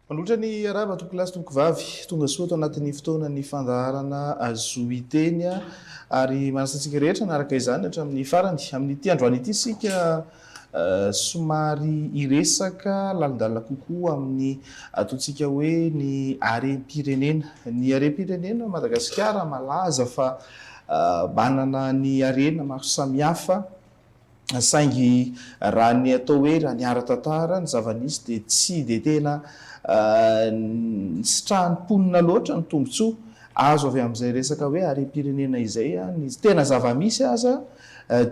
Manoatra ny araba tokolasy tomoko vavy tonga soa tao anatin'ny fotoana ny fandaharana zoiteny ary manasantsika rehetra naraka izany hatramin'ny farany amin'ity androany ity sika somary iresaka lalindalina kokoa amin'ny ataontsika hoe ny harem-pirenena. Ny harem-pirenena Madagasikara malaza fa manana ny harena maro samihafa saingy raha ny atao hoe raha ny ara-tantara ny zava-nisy dia tsy dia tena sitrahan'ny-ponina loatra ny tombotsoa azo avy amin'izay resaka hoe harem-pirenena izay. Ny tena zava-misy aza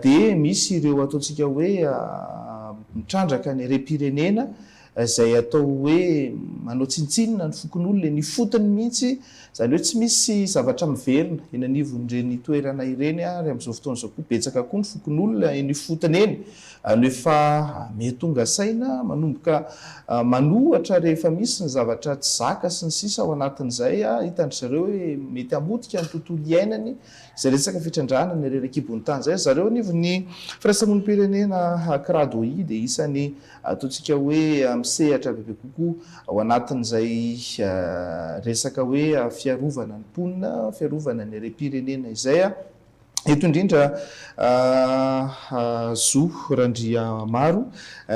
dia misy ireo ataontsika hoe mitrandraka ny harem-pirenena izay atao hoe manao tsintsinina ny fokon'olona ny fotony mihitsy, izany hoe tsy misy zavatra miverina eny anivon'ireny toerana ireny ary amin'izao fotoana izao koa betsaka koa ny fokon'olona eny fotony eny no efa metonga saina manomboka manohatra rehefa misy ny zavatra tsy zaka sy ny sisa ao anatin'izay hitandry zareo hoe mety hamotika ny tontolo iainany izay resaka fitrandrahana ny rerak'ibony tany zay. Zareo anivon'ny firaisamonim-pirenena Kradoy dia isany ataontsika hoe misehatra bebe kokoa ao anatin'izay resaka hoe fiarovana ny mponina, fiarovana ny harem-pirenena izay. Eto indrindra Zo Randriamaro,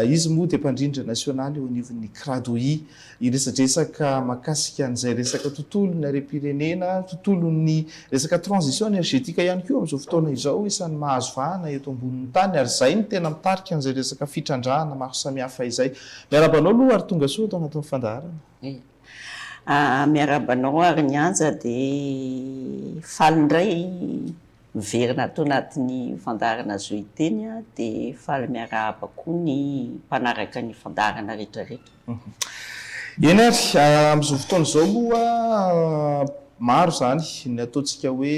izy moa dia mpandrindra nasionaly eo anivon'ny Kradoy, iresadresaka makasika an'izay resaka tontolon'ny harem-pirenena, tontolon'ny resaka transition énergétique ihany koa amin'izao fotoana izao isan'ny mahazo vahana eto ambonin'ny tany ary izay no tena mitarika an'izay resaka fitrandrahana maro samihafa izay. Miarabanao aloha ary tonga soa tao anatin'ny fandaharana. Miarabanao ary ny anja dia faly indray miverina ato anatin'ny fandaharana zoiteny dia faly miarahaba koa ny mpanaraka ny fandaharana rehetrarehetra. Eny ary amin'izao fotoana izao moa maro zany ny ataontsika hoe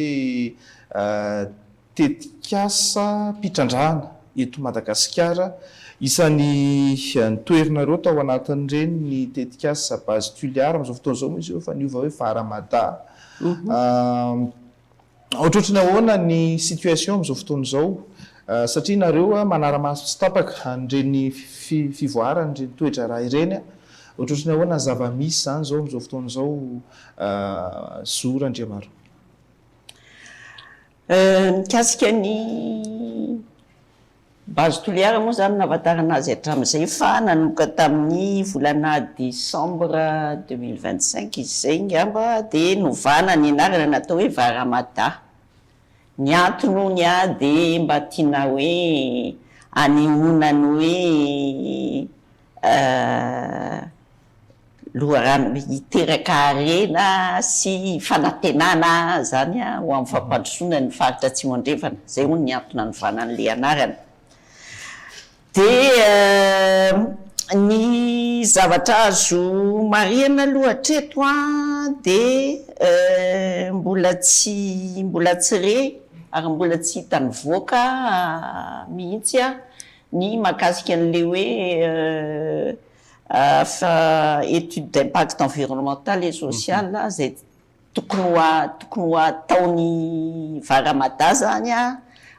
tetikasa mpitrandrahana eto Madagasikara. Isan'ny nitoerina reo tao anatin'ireny ny tetikasa base tuliara amin'izao fotoana izao moa izy io fa niova hoe Varamada. Ohatrohatrany ahoana ny situation amin'izao fotoana izao satria nareo manara-maso tsy tapaka an'ireny fivoarana ireny toetra raha ireny. Ohatrohatrany ahoana ny zava-misy zany zao amin'izao fotoana izao Zo Randriamaro? Mikasika ny base tuliara moa zany nahafantarana azy hatramin'izay fa nanomboka tamin'ny volana décembre 2025 izy zay ngamba dia novana ny anarana natao hoe Varamada. Ny antony dia mba tiana hoe anehoana ny hoe loharano hiteraka harena sy fanantenana zany ho amin'ny fampandrosoana ny faritra Atsimo andrefana. Zay hono ny antony nanovana an'ilay anarana. Dia ny zavatra azo marihana aloha hatreto dia mbola tsy re ary mbola tsy hita nivoaka mihitsy ny mahakasika an'ilay hoe étude d'impact environnemental et social zay tokony ho ataony Varamada zany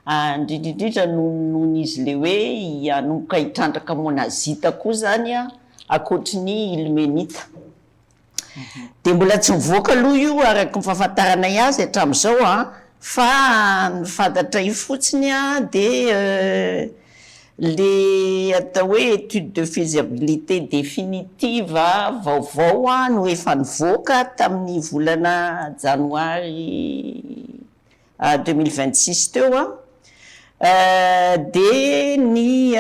indrindrindrindra noho izy le hoe hanomboka hitrandraka monazita koa zany akoatry ny ilmenita. Dia mbola tsy mivoaka aloha io araka ny fahafantaranay azy hatramin'izao fa ny fantatra io fotsiny dia le atao hoe étude de faisabilité définitive vaovao no efa nivoaka tamin'ny volana janoary 2026 teo dia ny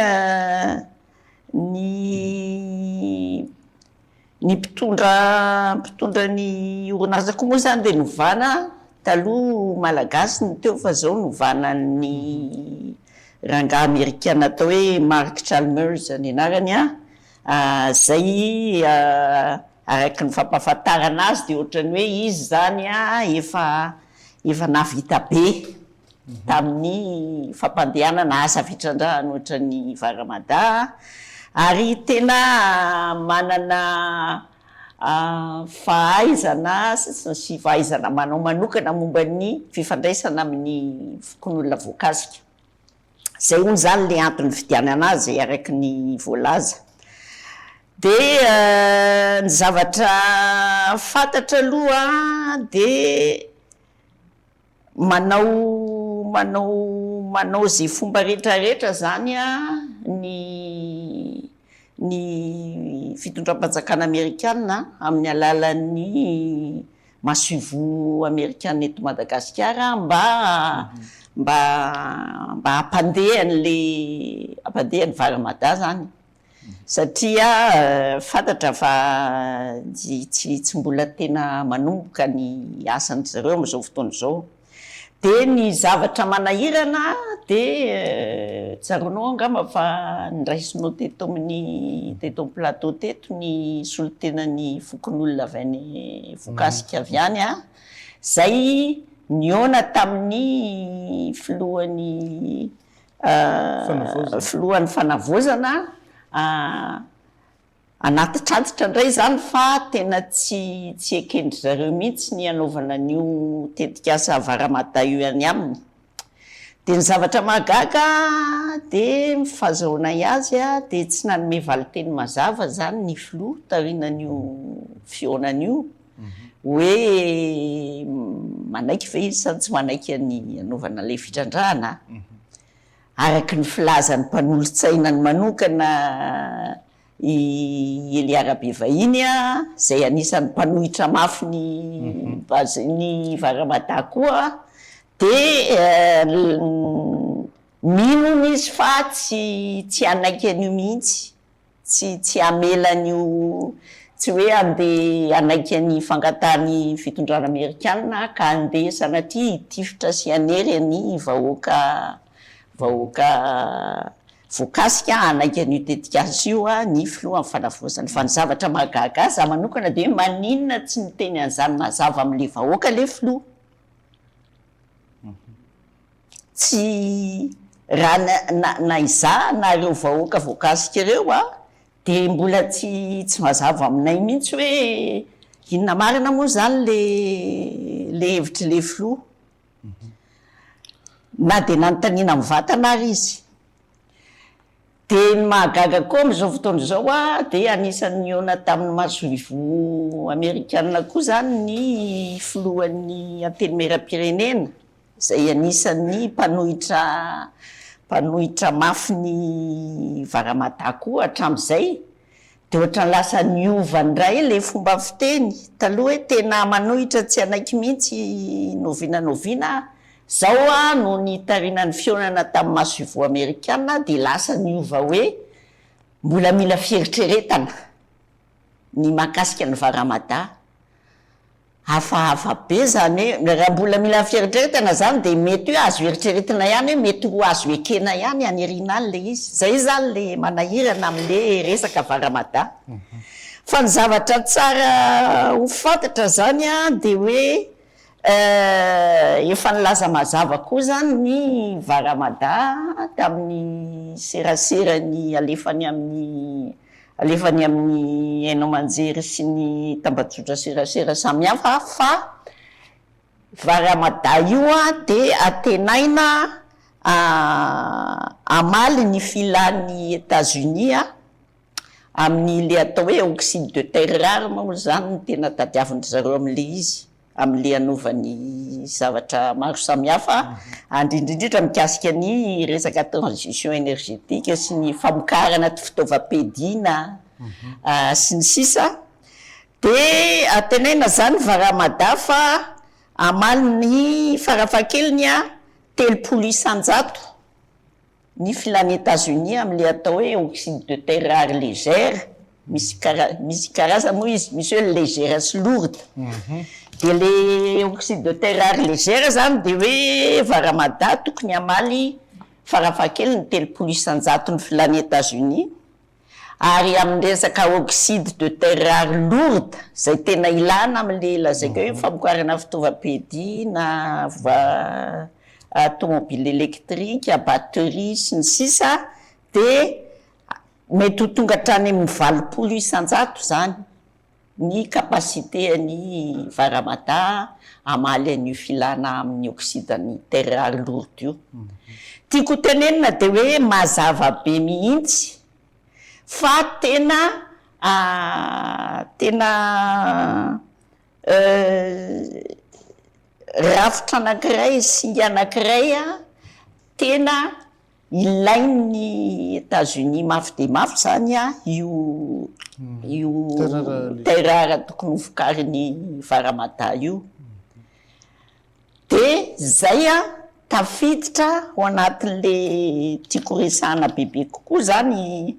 mpitondra ny orinasa koa moa zany dia novana taloha malagasy ny teo fa zao novana ny rangahy amerikana atao hoe Mark Chalmers ny anarany zay araka ny fampahafantarana azy dia ohatrany hoe izy zany efa navita be tamin'ny fampandehanana asa fitrandrahana ohatra ny Varamada ary tena manana fahaizana sy fahaizana manao manokana momba ny fifandraisana amin'ny fokon'olona voakasika. Zay hono zany le antony fidianana azy araka ny voalaza. dia ny zavatra fantatra aloha dia manao zay fomba rehetrarehetra zany a ny fitondram-panjakana amerikana amin'ny alalan'ny masuivo amerikana eto Madagasikara mba hampandehan'ny varamada zany satria fantatra fa tsy mbola tena manomboka ny asan'ny zareo am'izao fotoana zao. Dia ny zavatra manahirana dia tsaronao angamba fa niraisinao teto amin'ny plateau teto ny solotenany fokon'olona avy any Vokasika avy any a zay niona tamin'ny filohan'ny fanavozana anaty-trantitra indray zany fa tena tsy ekendry zareo mihitsy ny anaovana an'io tetikasa varamata io any aminy. Dia ny zavatra mahagaga dia mifahazahoana azy a dia tsy nanome valiteny mazava zany ny filoha tarinan'io fionan'io hoe manaiky ve izy sa tsy manaiky ny anaovana ilay fitrandrahana araky ny filazan'ny mpanolontsainany manokana i Eliarabe vahiny a zay anisan'ny mpanohitra mafy ny varamata koa dia minony izy fa tsy anaiky an'io mihitsy tsy amelan'io tsy hoe andeha anaiky any fangatahany fitondrana amerikana ka andeha sanatria hitifitra sy anery any vahoaka Vokasika anaiky an'io tetikasa io a ny filoha amin'ny fanavozana fa ny zavatra mahagaga za manokana dia maninona tsy niteny an'izany mazava amin'le vahoaka le filoha tsy raha na iza na ireo vahoaka Vokasika ireo a dia mbola tsy mazava aminay mihitsy hoe inona marina moa zany le hevitry le filoha na dia nanontaniana mivantana ary izy. Dia ny mahagaga koa amin'izao fotoana izao a dia anisan'ny niona tamin'ny masuivo amerikana koa zany ny filohan'ny antenimieram-pirenena zay anisan'ny mpanohitra mafy ny varamata koa hatramin'izay dia ohatran'ny lasa niova ndray le fomba fiteny taloha hoe tena manohitra tsy anaiky mihitsy novinanoviana zao a no nitarinan'ny fionana tamin'ny masuivo amerikana dia lasa niova hoe mbola mila fieritreretana ny mahakasika ny varamata hafahafa be zany hoe raha mbola mila fieritreretana zany dia mety hoe azo eritreretina ihany hoe mety ho azo ekena ihany anirina any le izy zay zany le manahirana amin'le resaka varamata. Fa ny zavatra tsara ho fantatra zany a dia hoe efa nilaza mazava koa zany ny varamada tamin'ny seraserany alefany amin'ny haino aman-jery sy ny tambazotra serasera samihafa fa varamada io a dia antenaina amaly ny filan'ny États-Unis a amin'ny le atao hoe oxyde de terre rare moa zany ny tena tadiavindry zareo amin'le izy amin'le anaovany zavatra maro samihafa indrindrindrindra mikasika ny resaka transition énergétique sy ny famokarana fitaovam-piadiana sy ny sisa dia antenaina zany varamada fa amaly ny farafahakeliny a 300 isanjato ny filan'ny États-Unis amin'le atao hoe oxyde de terre rare légère misy karazany moa izy misy hoe légère sy lourde dia le oxyde de terre rare légère zany dia hoe varamada tokony amaly farafahakeliny 300 isanjato ny filan'ny États-Unis ary amin'ny resaka oxyde de terre rare lourde zay tena ilana amin'le lazaika hoe famokarana fitaovam-piadiana tomobile électrique batterie sy ny sisa dia mety ho tonga hatrany amin'ny 20 isanjato zany ny kapasité ny varamata amaly an'io filana amin'ny oxyde ny terre rare lourde io. Tiako tenenina dia hoe mazava be mihitsy fa tena tena rafitra anankiray singa anankiray tena ilain'ny États-Unis mafy de mafy zany io terrara tokony hovokariny Varamata io. De zay tafiditra ao anatin'le tiako resahana bebe kokoa zany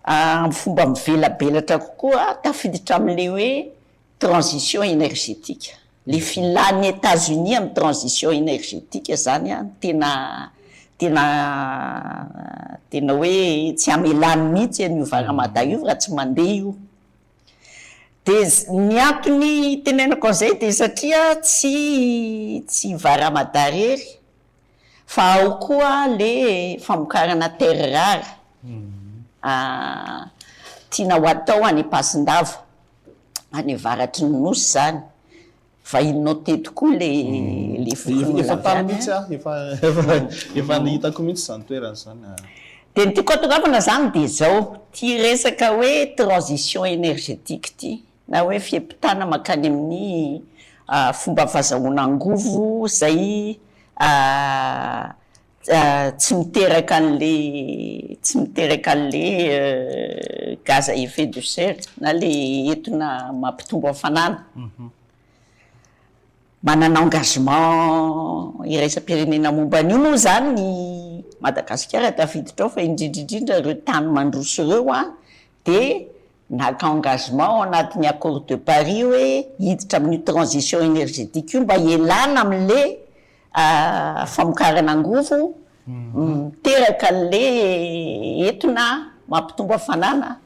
amin'ny fomba mivelabelatra kokoa tafiditra amin'le hoe transition énergétique. Le filan'ny États-Unis amin'ny transition énergétique zany tena hoe tsy amelany mihitsy an'io Varamata io raha tsy mandeha io. De ny antony tenenako an'izay de satria tsy Varamata rery fa ao koa le famokarana terre rare tiana ho atao any Pasindava any avaratry ny nosy zany. Vahinao teto koa le efa tany mihitsy efa nihitako mihitsy zany toerana zany. De ny tiako atongavana zany de zao ty resaka hoe transition énergétique ty na hoe fiepitana makany amin'ny fomba fahazahoana angovo zay tsy miteraka an'le gaz à effet de serre na le entona mampitombo hafanana. Manana engagement iraisam-pirenena momba an'io moa zany ny Madagasikara tafiditra ao fa indrindrindrindra ireo tany mandroso ireo de naka engagement ao anatin'ny accord de Paris hoe hiditra amin'ny transition énergétique io mba ialana amin'le famokarana angovo miteraka an'le entona mampitombo hafanana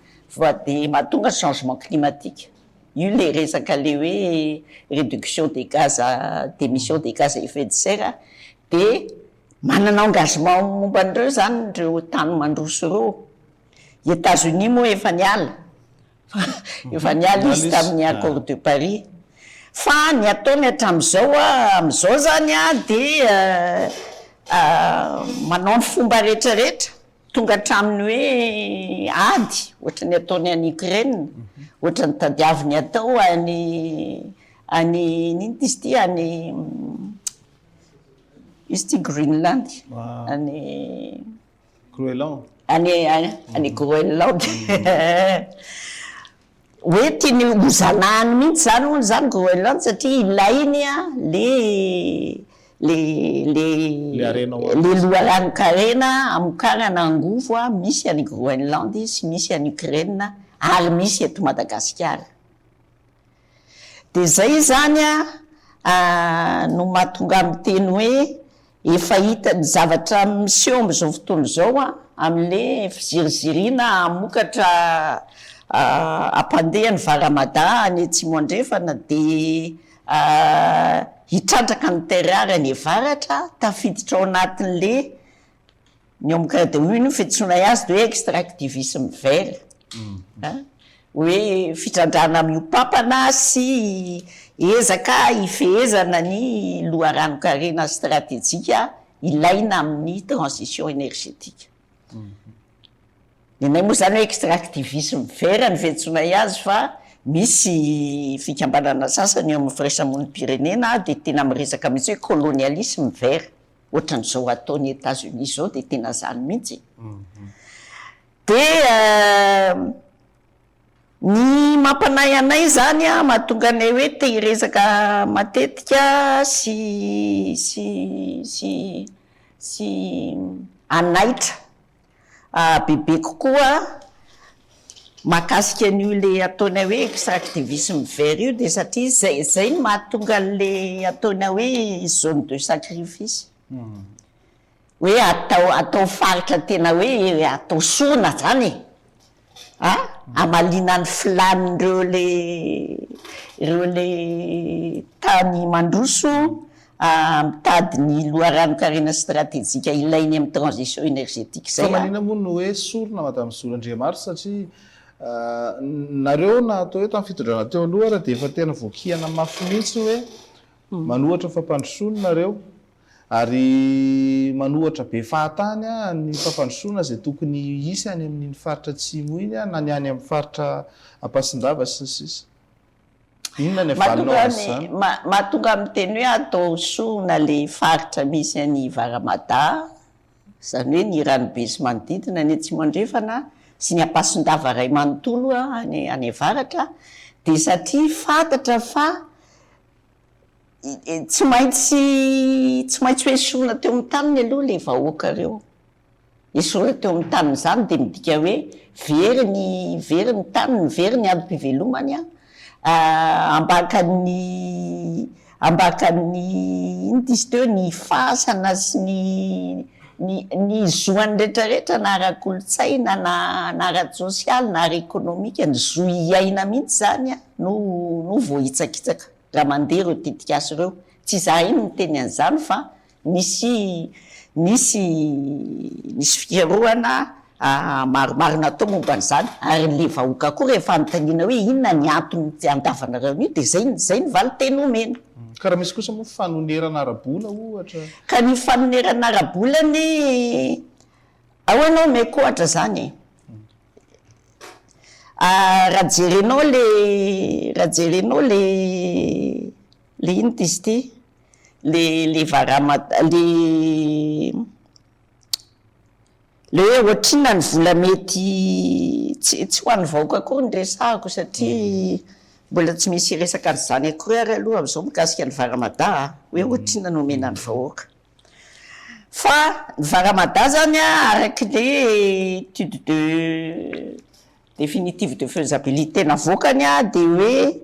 de mahatonga changement climatique. Io le resaka le hoe réduction des gaz d'émission des gaz à effet de serre de manana engagement momba an'ireo zany ireo tany mandroso ireo. États-Unis moa efa niala izy tamin'ny accord de Paris fa ny ataony hatramin'izao zany de manao ny fomba rehetrarehetra tonga hatraminy hoe ady ohatra ny ataony any Ukraine, ohatra ny tadiaviny atao any nino izy ty izy ty Greenland any Groenland any Groenland hoe tiany hozanahany mihitsy zany hono zany Groenland satria ilainy le loharanokarena amokarana angovo misy any Groenland sy misy any Ukraine ary misy eto Madagasikara. De zay zany no mahatonga amin'ny teny hoe efa hita ny zavatra miseho amin'izao fotoana izao amin'le fizirizirina amokatra ampandeha ny Varamata any Atsimo andrefana de hitrandraka ny terrare ny avaratra tafiditra ao anatin'le ny omokade io fetsoina azy de hoe extractivisme vert. Hoe fitrandrana miopapana sy ezaka ifehezana ny loharanokarena stratégique ilaina amin'ny transition énergétique. Nenay moa zany hoe extractivisme vert ny fetsoina azy fa misy fikambanana sasany amin'ny firaisamonim-pirenena de tena miresaka mihitsy hoe colonialisme vert ohatran'izao ataon'ny États-Unis zao de tena zany mihitsy. De ny mampanay anay zany mahatonga anay hoe te hiresaka matetika sy anaitra bebe kokoa mahakasika an'io le ataonay hoe extractivisme vert io de satria zay ny mahatonga le ataonay hoe zone de sacrifice. Hoe atao faritra tena hoe atao sona zany amalina ny filanin'ireo le tany mandroso mitady ny loharanokarena stratégique ilainy amin'ny transition énergétique zay. Fa manina moa no hoe sorona madame Solandriamaritra satria nareo na atao hoe tamin'ny fitondrana teo aloha de efa tena voakihana mafy mihitsy hoe manohatra fampandrosoana nareo ary manohatra be fahatany a ny fampandrosoana zay tokony isy any amin'ny faritra Atsimo iny a na ny any amin'ny faritra Ampasindava sisa inona ny avalonao azy zany mahatonga amin'ny teny hoe atao soana le faritra misy any Varamada zany hoe ny ranobe sy manodidina ny Atsimo andrefana sy ny Ampasindava ray manontolo any avaratra de satria fantatra fa tsy maintsy hoe sorona teo amin'ny taniny aloha le vahoaka reo sorona teo amin'ny taniny zany de midika hoe very ny taniny very ny adi-pivelomany ambakany ino dizy teo ny fasana sy ny zoany rehetrarehetra na ara-kolotsaina na ara-sosialy na ara-ekonomika ny zo iaina mihitsy zany no voahitsakitsaka raha mandeha reo titikasy ireo tsy za iny miteny an'izany fa nisy fiaroana maromaro natao momba an'izany ary le vahoaka koa rehefa anontaniana hoe inona ny antony tsy andavanareo io de zay ny valo teny omena ka raha misy kosa moa fanonerana arabola ohatra ka ny fanonerana arabolany ao anao meko ohatra zany raha jerenao le ino dizy ty le Varamada le hoe ohatrina ny vola mety tsy ho an'ny vahoaka akory ny resahako satria mbola tsy misy resaka an'izany akory ary aloha am'izao mikasika ny Varamada hoe ohatrina no omena ny vahoaka fa ny Varamada zany araky le étude définitive de faisabilité navoakany de hoe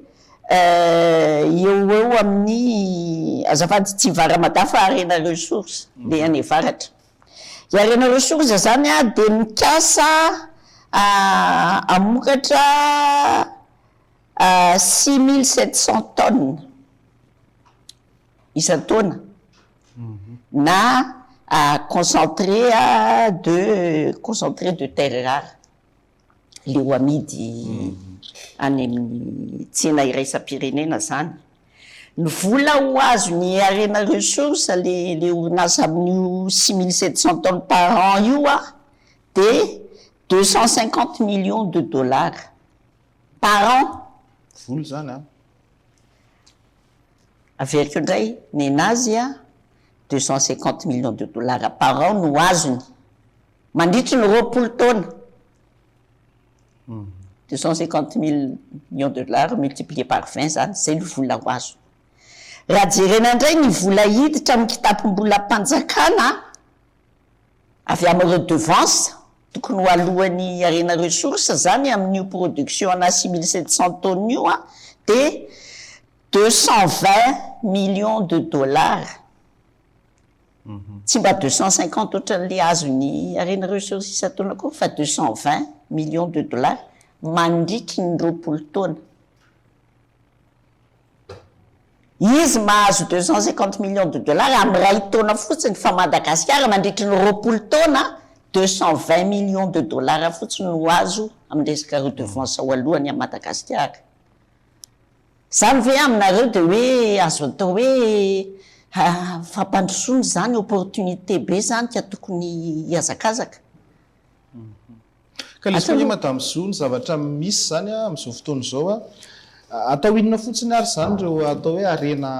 eo amin'ny azafady tsy Varamada fa Arena Ressources le any avaratra i Arena Ressources zany de mikasa amokatra 6700 tonnes isan-taona na concentré de terre rare le ho amidy any amin'ny tsena iraisam-pirenena zany ny vola ho azo ny Arena Ressources le orinasa amin'io 6700 tonnes par an io de 250 millions de dollars par an vola zany averiko indray ny anazy 250 millions de dollars par an no azony mandritry ny 20 taona 250 millions de dollars multiplié par 20 zany zay ny vola ho azo raha jerena indray ny vola hiditra amin'ny kitapom-bola mpanjakana avy amin'ny redevance tokony ho alohan'ny Arena Ressources zany amin'io production na 6700 tonnes io de 220 millions de dollars tsy mba 250 ohatran'le azony Arena Ressources isan-taona koa fa 220 millions de dollars mandritry ny 20 taona izy mahazo 250 millions de dollars amin'ny ray taona fotsiny fa Madagasikara mandritry ny 20 taona 220 millions de dollars fotsiny no azo amin'ny resaka redevance ao alohany a Madagasikara zany ve aminareo de hoe azo atao hoe fampandrosoana zany opportunité be zany ka tokony hiazakazaka ka lisy hoe madame Zo ny zavatra misy zany amin'izao fotoana zao atao inona fotsiny ary zany reo atao hoe arena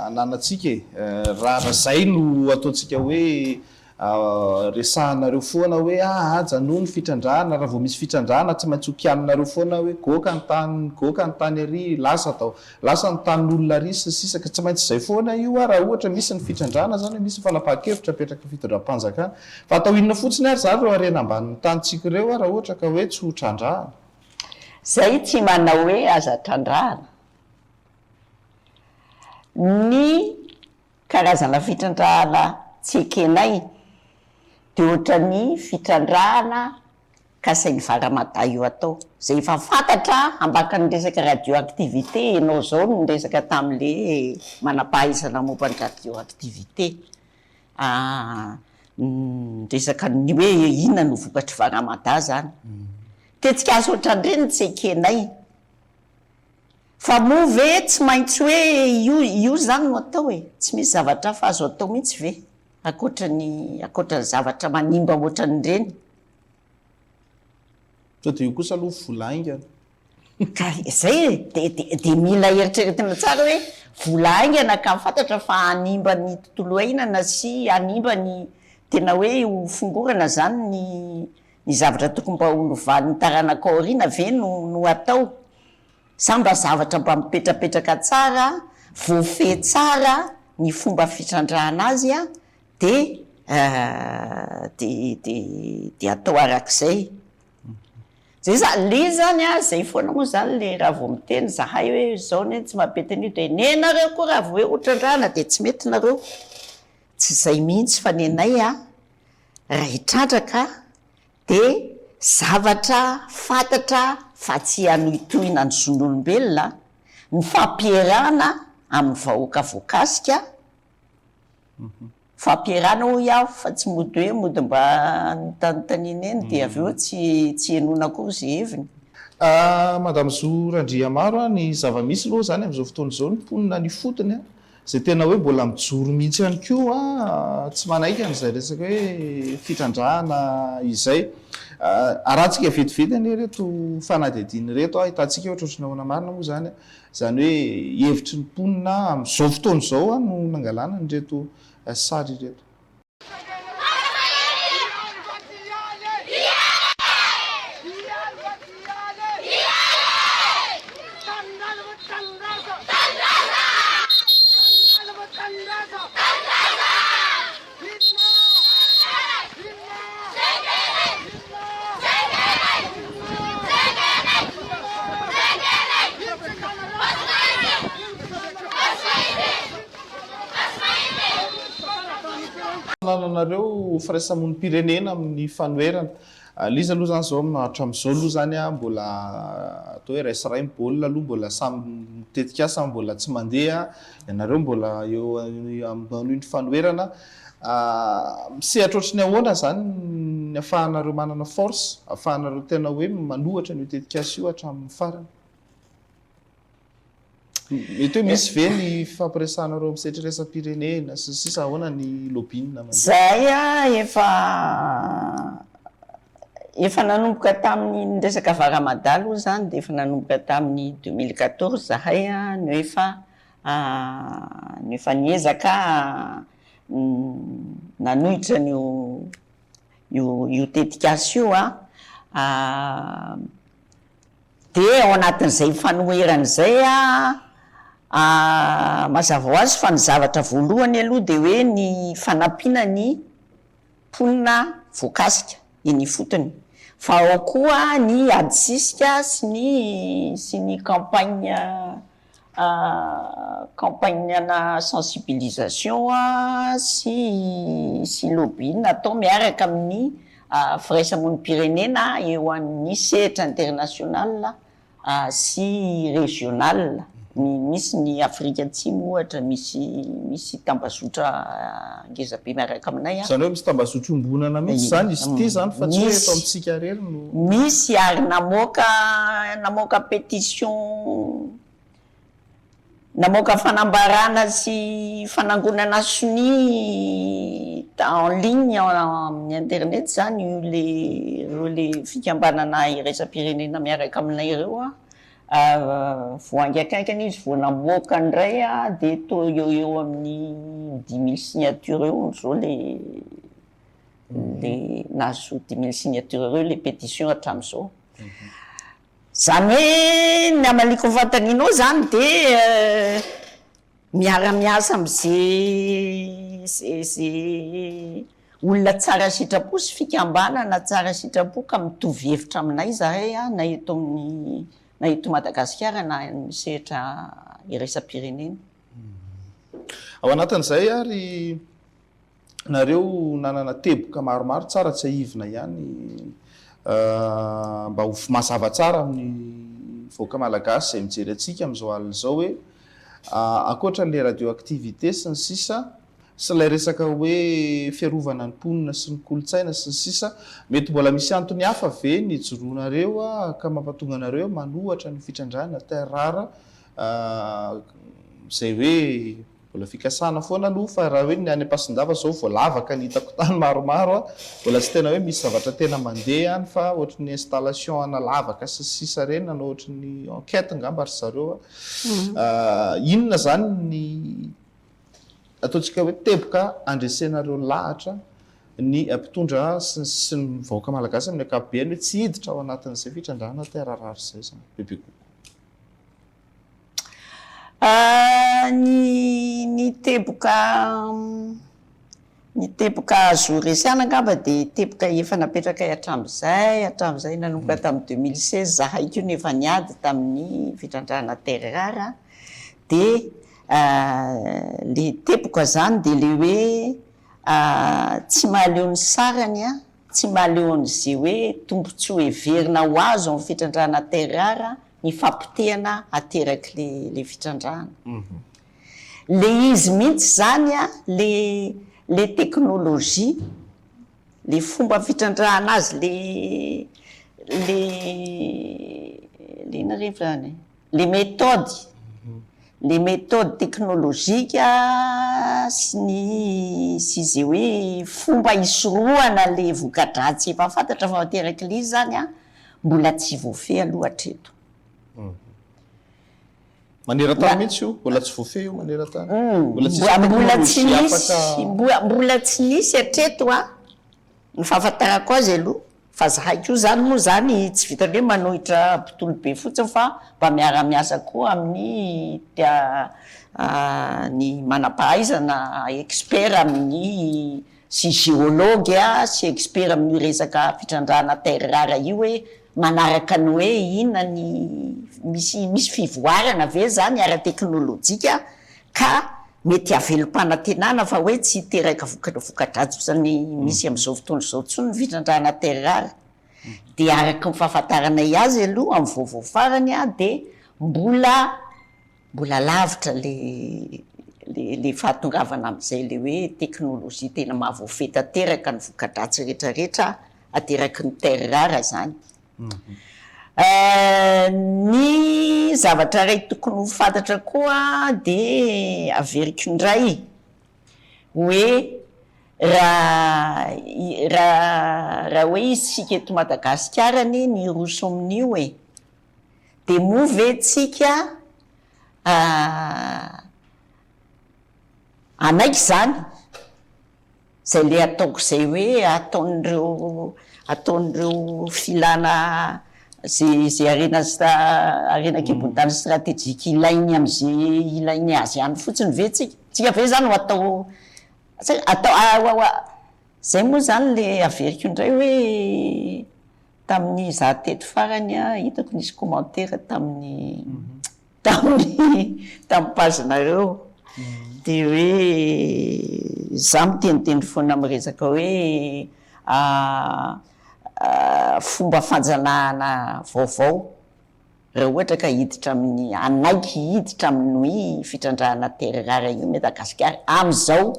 ananatsika raha zay no ataontsika hoe resahanareo foana hoe aja noho ny fitrandrahana raha vao misy fitrandrahana tsy maintsy hokianinareo foana hoe goka ny tany ary lasa ny tanin'olona ary sisa ka tsy maintsy zay foana io raha ohatra misy ny fitrandrahana zany misy fanapahan-kevitra petraka fitondram-panjakana fa atao inona fotsiny ary zany reo arena ambanin'ny tanytsika ireo raha ohatra ka hoe tsy ho trandrahana zay tsy manao hoe aza trandrahana ny karazana fitrandrahana tsy ekenay de ohatrany fitrandrahana kasainy Varamada io atao zay efa fantatra ambakany resaka radioactivité enao zao no resaka tam'le manampahaizana momba ny radioactivité resaka ny hoe inona no vokatry Varamada zany tetsika azo ohatran'ireny tsy ekenay fa moa ve tsy maintsy hoe io zany no atao tsy misy zavatra fa azo atao mihitsy ve akoatrany zavatra manimba ohatran'ireny. sao dia io kosa aloha volaingana. Ka izay de mila eritreretina tsara hoe volaingana ka mifantatra fa animba ny tontolo iainana sy animba ny tena hoe ho fongorana zany ny zavatra tokony mba holovany taranaka aoriana ve no atao. Samba zavatra mba mipetrapetraka tsara, voafehy tsara ny fomba fitrandrahana azy a de atao arak'izay. Zay le zany a zay foana moa zany le raha vao miteny zahay hoe zao ne tsy mapety an'io de nenareo koa raha vao hoe hotrandrahana de tsy mety nareo. Tsy zay mihitsy fa nenay a raha hitrandraka de zavatra fantatra fa tsy anohitohina ny zon'olombelona, ny fampiarahana amin'ny vahoaka voakasika, fampiarahana ho iaho fa tsy mody hoe mody mba nytanitaniana eny de avy eo tsy enona akory zay heviny. Madame Zorandriamaro ny zava-misy aloha zany amin'izao fotoana izao ny mponina ny fotony a zay tena hoe mbola mijoro mihitsy ihany koa tsy manaiky an'izay resaka hoe fitrandrahana izay. Arahantsika vetivety any reto fanadihadiana reto ahitantsika ohatrany ahoana marina moa zany zany hoe hevitry ny mponina amin'izao fotoana izao no nangalana ny reto sary reto. Nanareo firaisamon'ny pirenena amin'ny fanoerana liza aloha zany zao hatramin'izao aloha zany a mbola atao hoe raisiray baolina aloha mbola samy mitetika samy mbola tsy mandeha ianareo mbola eo amin'ny fanoerana misehatra ohatrany ahoana zany ny ahafahanareo manana force ahafahanareo tena hoe manohatra ny tetika io hatramin'ny farany. Mety hoe misy ve ny fampiresanareo amin'ny setraresa-pirenena sy sisa ahoana ny lobina? Zay a efa nanomboka tamin'ny resaka varamadalo zany de efa nanomboka tamin'ny 2014 zahay a no efa niezaka nanohitra io tetikasy io a de ao anatin'izay fanoherana zay a mazava ho azy fa ny zavatra voalohany aloha de hoe ny fanampiana ny mponina voakasika eny fotony fa ao koa ny adisika sy ny campagne na sensibilisation sy lobbying atao miaraka amin'ny firaisamon'ny pirenena eo amin'ny sehatra international sy régional. Misy ny Afrika Atsimo ohatra misy tambazotra ngezabe miaraka aminay zany hoe misy tambazotra ombonana mihitsy zany izy ity zany fa tsy hoe eto amintsika rery no misy ary namoaka pétition namoaka fanambarana sy fanangonana soni en ligne amin'ny internet zany le fikambanana iraisam-pirenena miaraka aminay ireo voangy akaikany izy vao namoaka indray de to eo amin'ny 10 000 signature eo zao le nazo 10 000 signature eo le pétition hatramin'izao. Zany hoe ny amaliko nyfantaninao zany de miara-miasa am'zay olona tsara sitrapo sy fikambanana tsara sitrapo ka mitovy hevitra aminay zahay na eto Madagasikara na misehatra iraisam-pirenena. Ao anatin'izay ary nareo nanana teboka maromaro tsara tsy ahivina ihany mba ho mazava tsara amin'ny voaka malagasy izay mijery antsika amin'izao alina izao hoe ankoatran'le radioactivité sy ny sisa sy ilay resaka hoe fiarovana ny mponina sy ny kolontsaina sy ny sisa mety mbola misy antony hafa ve ny joroanareo ka mampatonga anareo manohatra ny fitrandrahana terrara izay hoe mbola fikasana foana aloha fa raha hoe ny any Ampasindava zao voalavaka ny hitako tany maromaro a mbola tsy tena hoe misy zavatra tena mandeha any fa ohatry ny installation ana lavaka sy sisa reny na ohatry ny enquête ngamba ry zareo inona zany ny ataontsika hoe teboka andresenareo lahatra ny mpitondra sy ny vahoaka malagasy amin'ny ankapobeny hoe tsy hiditra ao anatin'izay fitrandrana terarary zay zany bebe kokoa. Ny teboka azo resana angamba dia teboka efa napetraka hatramin'izay nanomboka tamin'ny 2016 zahay io nefa niady tamin'ny fitrandrana terrara dia le teboka zany dia le hoe tsy mahaleo ny sarany a tsy mahaleo an'izay hoe tombontsoa heverina ho azo amin'ny fitrandrana terrara ny fampitehana ateraky le fitrandrana. Le izy mihitsy zany a le teknôlôjia le fomba fitrandrahana azy le ina refa zany le méthode teknôlôjika sy zay hoe fomba isorohana le voka-dratsy efa fantatra fa ateraky le izy zany a mbola tsy voafehy aloha hatreto. Maneran-tany mihitsy io mbola tsy voafehy io maneran-tany mbola tsy nisy hatreto a ny fahafantarako azy aloha fa zahay ko zany moa zany tsy vitany hoe manohitra mpitolo be fotsiny fa mba miara-miasa koa amin'ny ny manam-pahaizana expert amin'ny sy géologue sy expert amin'ny resaka fitrandrana terrara io hoe manaraka ny hoe inona ny misy fivoarana ve zany ara-teknôlôjika ka mety avelom-panantenana fa hoe tsy teraka voka-dratsy zany misy amin'izao fotoana izao tsony ny fitrandrana terrara dia araka ny fahafantaranay azy aloha amin'ny vaovao farany a dia mbola lavitra le fahatongavana amin'izay le hoe teknôlôjia tena mahavoafehy tanteraka ny voka-dratsy rehetrarehetra ateraky ny terrara zany. Ny zavatra ray tokony ho fantatra koa dia averiko indray hoe raha hoe isika eto Madagasikara ny roso amin'io dia moa ve tsika anaiky zany zay le ataoko zay hoe ataon'ireo filana zay arena kibon-tany stratégique ilainy am'izay ilainy azy any fotsiny ve tsika ve zany ho atao zay moa zany le averiko indray hoe tamin'ny za teto farany a hitako nisy commentaire tamin'ny pagenareo dia hoe za miteniteny foana miresaka hoe fomba fanjanahana vaovao raha ohatra ka hiditra amin'ny anaiky hiditra amin'ny fitrandrahana terrara io Madagasikara am'izao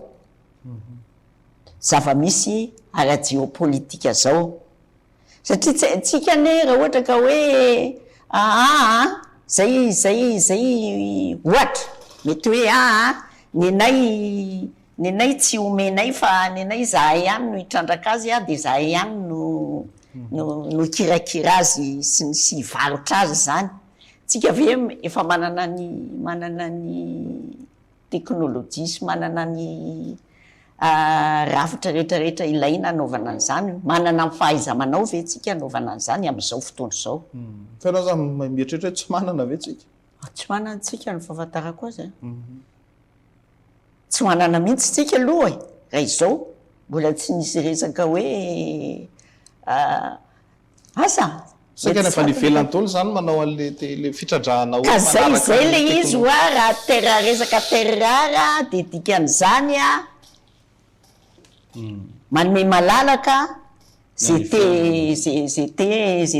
zava-misy ara-géopolitika zao satria tsika ne raha ohatra ka hoe zay ohatra mety hoe nenay tsy omenay fa nenay zahay ihany no hitrandraka azy dia zahay ihany no kirakira azy sy hivarotra azy zany tsika ve efa manana ny teknôlôjia sy manana ny rafitra rehetrarehetra ilaina anaovana an'izany manana ny fahaiza-manao ve tsika anaovana an'izany amin'izao fotoana izao fa ianao zany mieritreritra hoe tsy manana ve tsika tsy manana tsika ny fahafantarako azy tsy manana mihitsy tsika aloha raha izao mbola tsy nisy resaka hoe asa saika nefa nivelany tolo zany manao an'le fitradrahana ka zay le izy hoa raha resaka terrara dia dikan'izany manome malalaka zay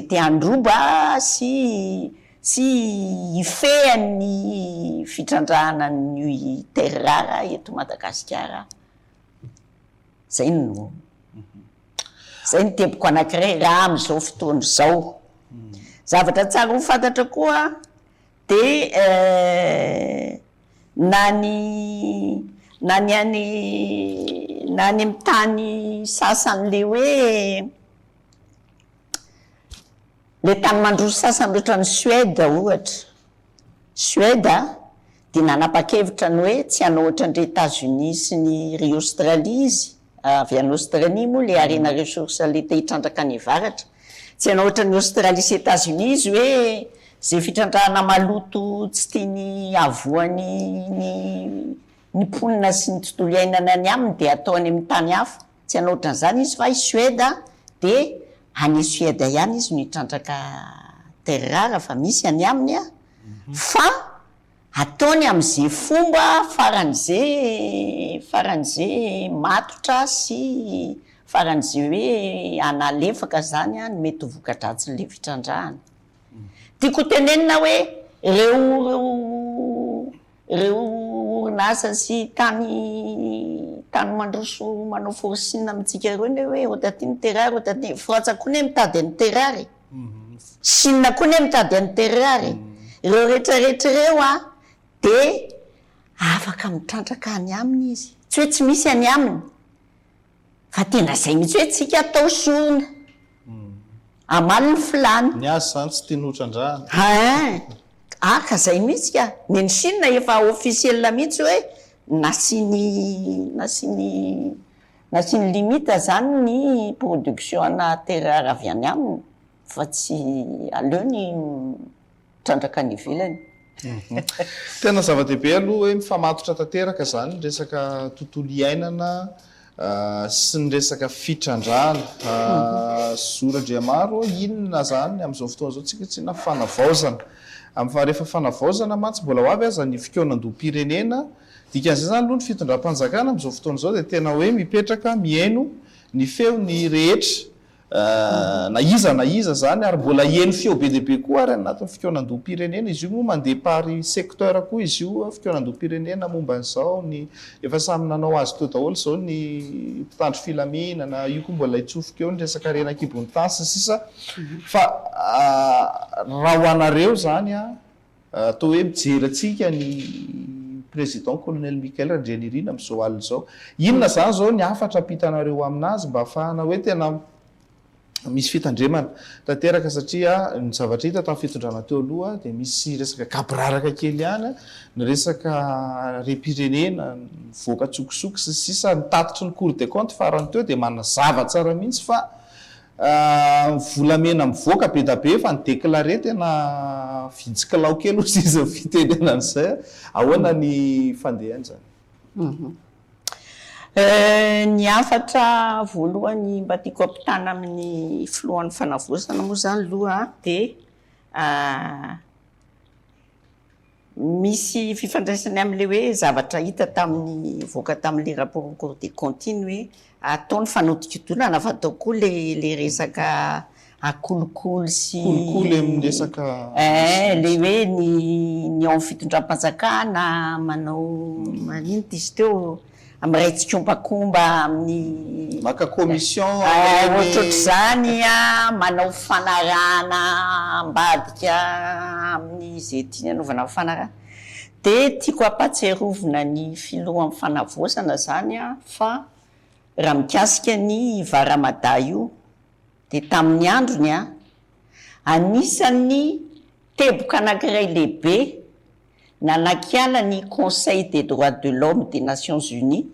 te androba sy ifehan'ny fitrandrahana ny terrara eto Madagasikara zay ny teboko anankiray raha amin'izao fotoana izao zavatra tsara ho fantatra koa dia na ny amin'ny tany sasan'le hoe le tany mandroso sasany ohatra ny Suède ohatra. Suède dia nanapa-kevitra ny hoe tsy hanao ohatran'ireo États-Unis sy ny ry Australie izy, avy any Australie moa le arena ressource le te hitrandraka ny varatra. Tsy hanao ohatran'ny Australie sy États-Unis izy hoe zay fitrandrahana maloto tsy tiany avoany ny ponina sy ny tontolo iainana ny aminy dia ataony amin'ny tany hafa. Tsy hanao ohatran'izany izy fa i Suède dia any Suède ihany izy no hitrandraka terre rare fa misy any aminy fa ataony amin'izay fomba faran'izay matotra sy faran'izay hoe analefaka zany no mety ho voka-dratsin'le fitrandrahana. Tiako tenenina hoe ireo orinasa sy tany mandroso manao forcine amintsika ireo ny hoe otaty ny terrare otaty Frantsa koa ny mitady any terrare, Chine koa ny mitady any terrare. Ireo rehetrarehetra ireo dia afaka mitrandraka any aminy izy, tsy hoe tsy misy any aminy fa tena zay mihitsy hoe tsika atao sorona amaly ny filany ny azy zany tsy tiany hotrandrahana. Ka zay mihitsy ka ny Chine efa officiel mihitsy hoe nasiany limite zany ny production ana terre rare avy any aminy fa tsy aleo ny trandraka ny ivelany. Tena zava-dehibe aloha hoe mifamatotra tanteraka zany ny resaka tontolo iainana sy ny resaka fitrandrahana. Zora-driamaro inona zany amin'izao fotoana zao tsika tsy na fanavaozana amin'ny rehefa fanavaozana mantsy mbola ho avy aza ny fikeonandoham-pirenena dikan'izay zany aloha ny fitondram-panjakana amin'izao fotoana zao dia tena hoe mipetraka mihaino ny feo ny rehetra na iza zany ary mbola heno feo be dehibe koa ary anatin'ny fikeonandoham-pirenena. Izy io moa mandeha pary secteur koa izy io fikeonandoham-pirenena momba n'izao ny efa samy nanao azy teo daholo zao ny mpitandro filaminana io koa mbola hitsofika eo ny resaka rena kibony tany sy sisa fa raha ho anareo zany atao hoe mijery atsika ny président colonel Michael Randrianirina amin'izao alina izao, inona zany zao ny afatra ampitanareo aminazy mba ahafahana hoe tena misy fitandremana tanteraka satria ny zavatra hita tamin'ny fitondrana teo aloha dia misy resaka kabraraka kely ihany ny resaka rem-pirenena voaka tsokotsoko sy sisa nitatitry ny cour des comptes farany teo dia manazava tsara mihitsy fa volamena mivoaka be da be fa nidéclaré tena vitsykilao kely ozy izy fitenenan'izay ahoana ny fandehan'izany. Ny afatra voalohany mba tiako ampitana amin'ny filohan'ny fanavozana moa zany aloha dia misy fifandraisany amin'le hoe zavatra hita tamin'ny voaka tamin'le rapport Cour des comptes hoe ataony fanodikodolana fa atao koa le resaka akolokolo sy kolokolo amin'ny resaka le hoe ny ao fitondram-panjakana manao manino izy teo amiray tsikombakomba amin'ny maka commission ohatr'izany manao fanarahana ambadika amin'ny zay tiany anaovana fanarahana dia tiako ampatsiarovina ny filohan'ny fanavozana zany fa raha mikasika ny varamada io dia tamin'ny androny anisany teboka anankiray lehibe nanakiana ny Conseil des droits de l'homme des Nations Unies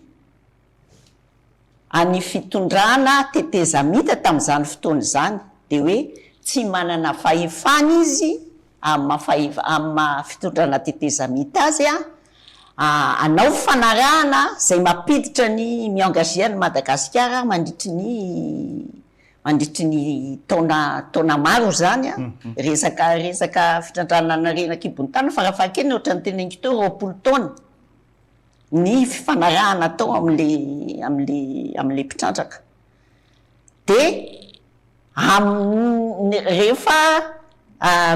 any fitondrana tetezamita tamin'izany fotoana izany dia hoe tsy manana fahefana izy amin'ny fitondrana tetezamita azy anao fanarahana zay mampiditra ny miangageany Madagasikara mandritry ny taona maro zany resaka fitrandrana rena kibony tany farafahakely ohatrany teneniko teo 20 taona ny fifanarahana atao amin'le mpitrandraka dia rehefa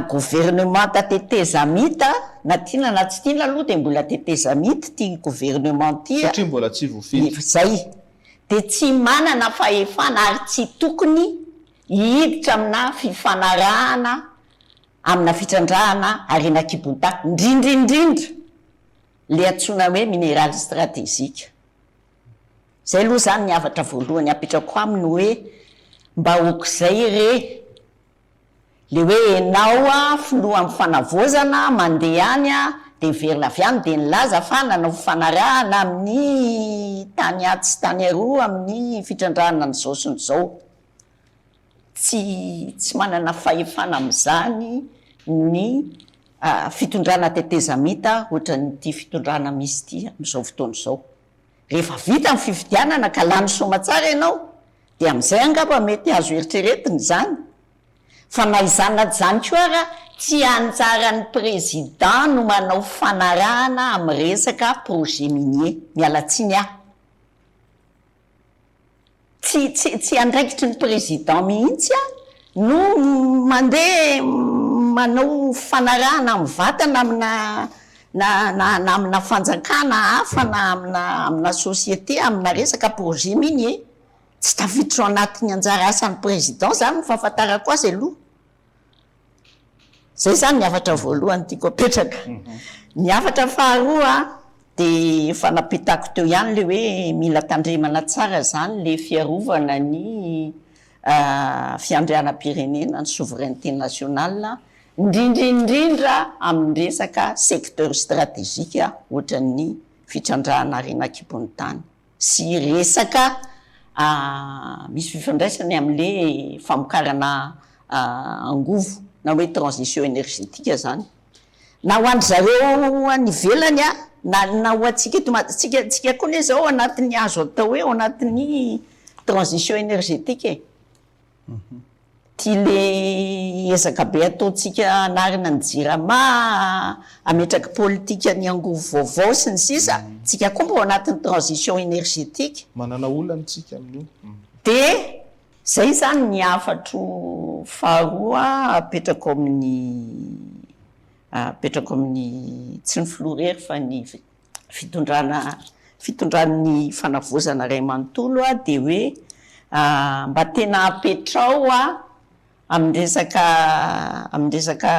gouvernement tatetezamita na tiana na tsy tiana aloha dia mbola tetezamita ty gouvernement ty satria mbola tsy voafily zay dia tsy manana fahefana ary tsy tokony hiditra amina fifanarahana amina fitrandrahana arena kibony tany indrindra le antsoina hoe minéraly stratégique. Zay aloha zany ny havatra voalohany apetrako aminy hoe mba okizay le hoe enao filoha amin'ny fanavozana mandeha any de verina avy any de nilaza fa nanao fanarahana amin'ny tany aty sy tany aroa amin'ny fitrandrahana ny zao sy ny zao. Tsy manana fahefana amin'izany ny fitondrana tetezamita ohatra nyty fitondrana misy ty amin'izao fotoana izao. Rehefa vita ny fifidianana ka lany somatsara ianao de amin'izay angamba mety azo eritreretiny zany. Fa na izany zany koa raha tsy anjaran'ny président no manao fanarahana amin'ny resaka projet minier, mialatsiny aho. Tsy andraikitry ny président mihitsy no mandeha manao fanarahana amin'ny vatana amina fanjakana hafa na amina société amina resaka projet minier. Tsy tafiditra ao anatin'ny anjara asan'ny président zany ny fahafantarako azy aloha. Zay zany ny havatra voalohany tiako apetraka. Ny havatra faharoa de efa napitako teo ihany le hoe mila tandremana tsara zany le fiarovana ny fiandrianam-pirenena, ny souveraineté nationale, indrindra amin'ny resaka secteur stratégique ohatra ny fitrandrahana renakibon'ny tany sy resaka misy fifandraisany amin'le famokarana angovo na hoe transition énergétique zany. Na ho an'ny zareo any ivelany na ho antsika eto tsika koa ne zao anatin'ny azo atao hoe ao anatin'ny transition énergétique ty le ezaka be ataotsika anarina ny jirama ametraka politika ny angovo vaovao sy ny sisa, tsika koa mba ao anatin'ny transition énergétique. Manana olana tsika amin'io. De zay zany ny hafatro faharoa apetrako amin'ny tsy ny filorery fa ny fitondran'ny fanavozana ray manontolo de hoe mba tena apetrao amin'ny resaka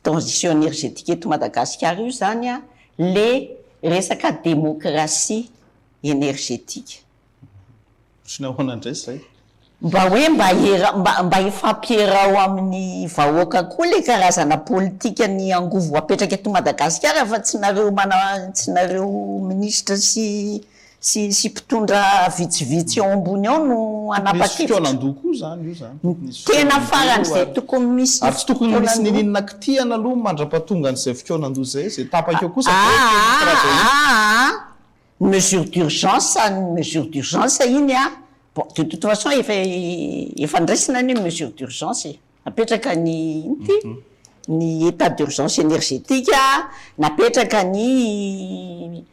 transition énergétique eto Madagasikara io zany le resaka démocratie énergétique. Sy nahoana indray zay? Mba hoe mba ifampiarao amin'ny vahoaka koa le karazana politika ny angovo apetraka eto Madagasikara fa tsy nareo ministra sy mpitondra vitsivitsy ao ambony ao no anapa-kevitra. Fitoanandoha koa zany io zany. Tena faran'izay tokony misy. Ary tsy tokony misy nininona kitihana aloha mandra-pahatonga an'izay fitoanandoha zay tapaka eo kosa. Mesure d'urgence iny bon de toute façon efa ndraisina ny mesure d'urgence napetraka ny état d'urgence énergétique napetraka ny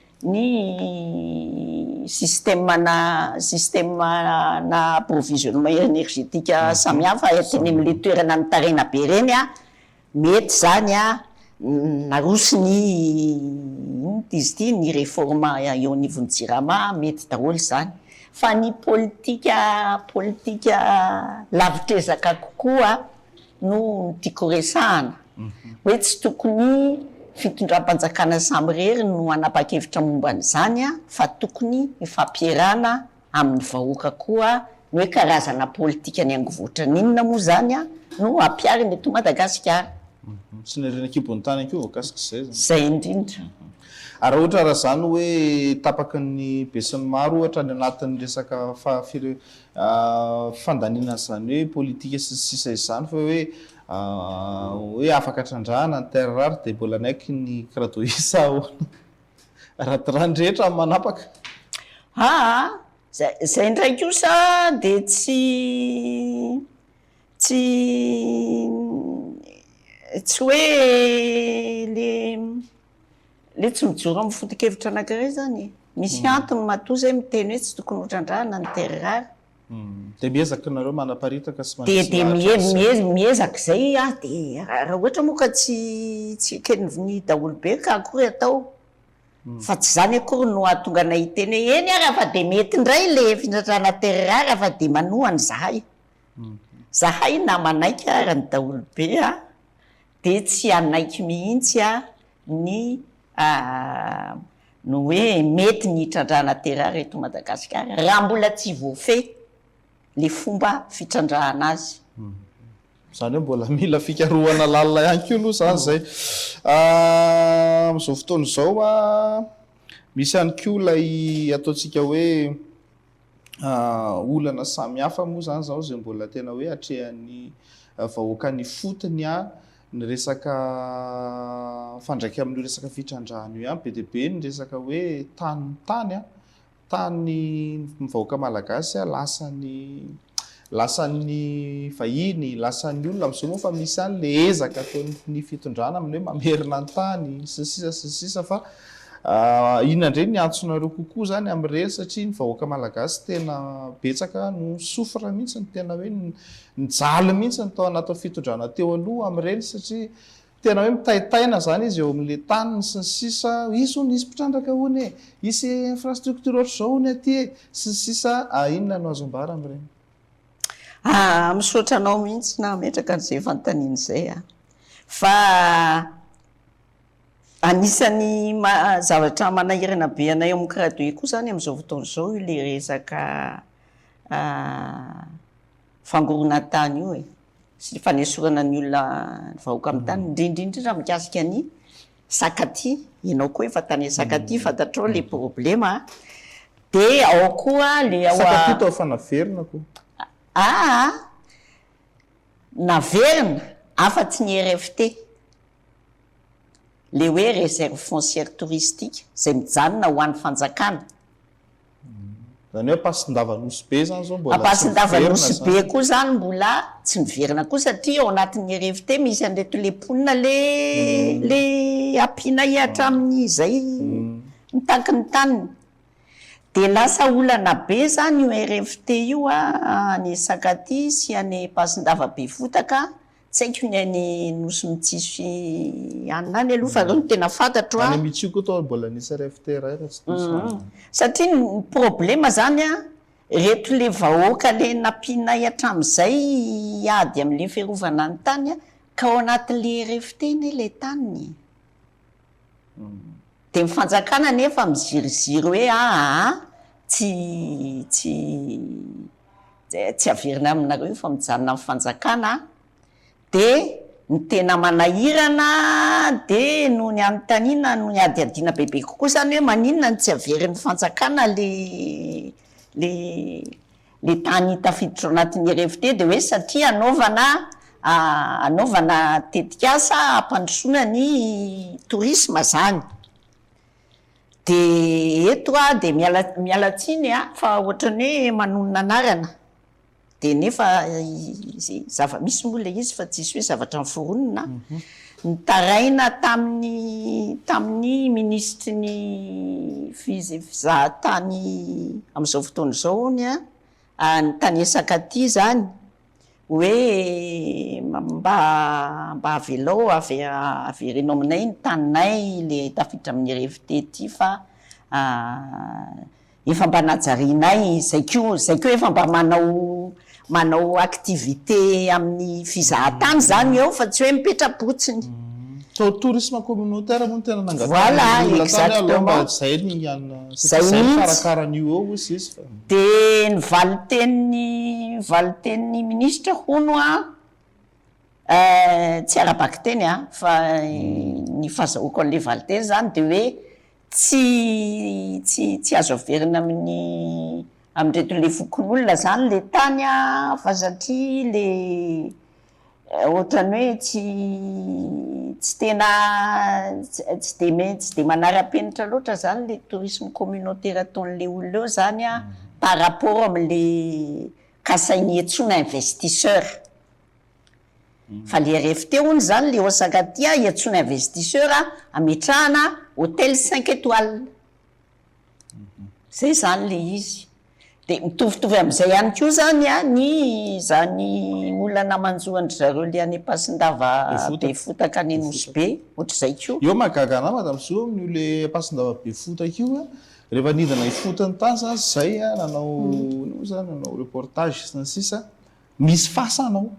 système na approvisionnement énergétique samihafa atiny am'le toerana nitarena be reny mety zany narosiny izy ty ny réforme eo anivon'ny jirama mety daholo zany. Fa ny politika lavitrezaka kokoa no tiako resahana hoe tsy tokony fitondram-panjakana samy rery no anapa-kevitra momba an'izany fa tokony ifampiarana amin'ny vahoaka koa ny hoe karazana politika ny angovotra ninona moa zany no ampiariny eto Madagasikara. Sy ny renakibon'ny tany koa voakasika zay. Zay indrindra. Ary ohatra raha zany hoe tapaka ny be sy ny maro ohatra ny anatin'ny resaka fandaniana zany hoe politika sy sisa izany fa hoe afaka trandrahana ny terre rare de mbola naiky ny kradoisa ratirandrehetra manapaka. Zay ndraiky kosa de tsy hoe le tsy mijoro amin'ny foto-kevitra anankiray zany. Misy antony matoa zay miteny hoe tsy tokony ho trandrahana ny terre rare. De miezaka nareo manaparitaka sy de miezaka zay de raha ohatra moa ka tsy keniny daholo be ka akory atao. Fa tsy zany akory no ahatonga anay hiteny hoe eny raha fa de mety indray le fitrandrahana terre rare fa de manohany zahay na manaiky raha ny daholo be de tsy anaiky mihitsy ny no hoe mety ny hitrandrahana tera reto Madagasikara raha mbola tsy voafehy le fomba fitrandrahana azy. Zany hoe mbola mila fikarohana lalina ihany koa aloha zany zay. Am'izao fotoana izao misy ihany koa lay ataontsika hoe olana samihafa moa zany zao zay mbola tena hoe atrehan'ny vahoaka ny fotony ny resaka fandraika amin'ny resaka fitrandrahana io ihany be dia be ny resaka hoe tany vahoaka malagasy lasan'ny vahiny, lasan'ny olona amin'izao moa fa misy ihany le ezaka ataon'ny fitondrana amin'ny hoe mamerina ny tany sy ny sisa fa inona indray ny antsonareo kokoa zany amin'ireny satria ny vahoaka malagasy tena betsaka no sofra mihitsy ny tena hoe nijaly mihitsy ny tao anaty fitondrana teo aloha amin'ireny satria tena hoe mitaitaina zany izy eo amin'le taniny sy ny sisa izy hono isy mpitrandraka hono isy infrastructure ohatr' izao hono aty sy ny sisa inona no azo ambara amin'ireny. Misaotra anao mihitsy na metraka an'izay fanontaniana izay fa anisan'ny zavatra manahirana be anay amin'ny karadoe koa zany amin'izao fotoana izao le resaka fangorona tany io sy fanesorana ny olona vahoaka amin'ny tany indrindrindrindra mikasika ny sakaty. Ianao koa efa tany sakaty fantatrao le problema dia ao koa le sakaty tao fanaverina koa naverina afa-tsy ny RFT le hoe réserve foncière touristique zay mijanona ho an'ny fanjakana. Zany hoe Ampasin-Davanosy be zany zao mbola Ampasin-Davanosy be koa zany mbola tsy miverina koa satria ao anatin'ny RFT misy an'ireto le ponina le ampiana ihatra amin'ny zay mitanky ny taniny. Dia lasa olana be zany io RFT io any Sakaty sy any Ampasin-Dava be fotaka tsy haiko ny any Nosy Mitsisy anany aloha fa zao no tena fantatro any Mitsio koa tao mbola nisy RFT iray satria ny problema zany reto le vahoaka le nampiana hatramin'izay ady amin'le fiarovana ny tany ka ao anatin'le RFT le taniny. Dia mifanjakana nefa miziriziry hoe tsy averina aminareo fa mijanona amin'ny fanjakana. Dia ny tena manahirana dia noho ny anontaniana noho ny adiadiana bebe kokoa zany hoe maninona ny tsy averin'ny fanjakana le tany tafiditra anatin'ny RFT dia hoe satria anaovana tetikasa hampandrosoana ny tourisme zany. Dia eto dia miala tsiny fa ohatrany hoe manonona anarana dia nefa zava-misy moa le izy fa tsisy hoe zavatra miforonina. Nitaraina tamin'ny ministry ny fizahatany amin'izao fotoana izao ny tany Sakaty zany hoe mba avelao averenao aminay ny taninay le tafiditra amin'ny RFT ty fa efa mba najarianay zay koa efa mba manao activité amin'ny fizahatany zany eo fa tsy hoe mipetra-potsiny. Tourisme communautaire moa tena voilà exactement zay ny karakaran'io eo izy fa dia ny valiten'ny ministre hono tsy arabaky teny fa ny fahazahoako an'le valiteny zany dia hoe tsy azo averina amin'reto le fokon'olona zany le tany fa satria le ohatrany hoe tsy dia manara-penitra loatra zany le tourisme communautaire ataon'le olona eo zany par rapport amin'le kasainy iantsoana investisseur. Fa le RFT hono zany le Sakaty iantsoana investisseur ametrahana hôtel 5 étoiles zay zany le izy. Dia mitovitovy amin'izay ihany koa zany zany olana manjoandry zareo le any Ampasin-Dava be fotaka any Nosy be ohatr'izay koa. Eo mahagaga anao madame Soa amin'io le Ampasin-Dava be fotaka io rehefa nidina ifotany tany zany zay nanao reportage sy ny sisa misy fasanao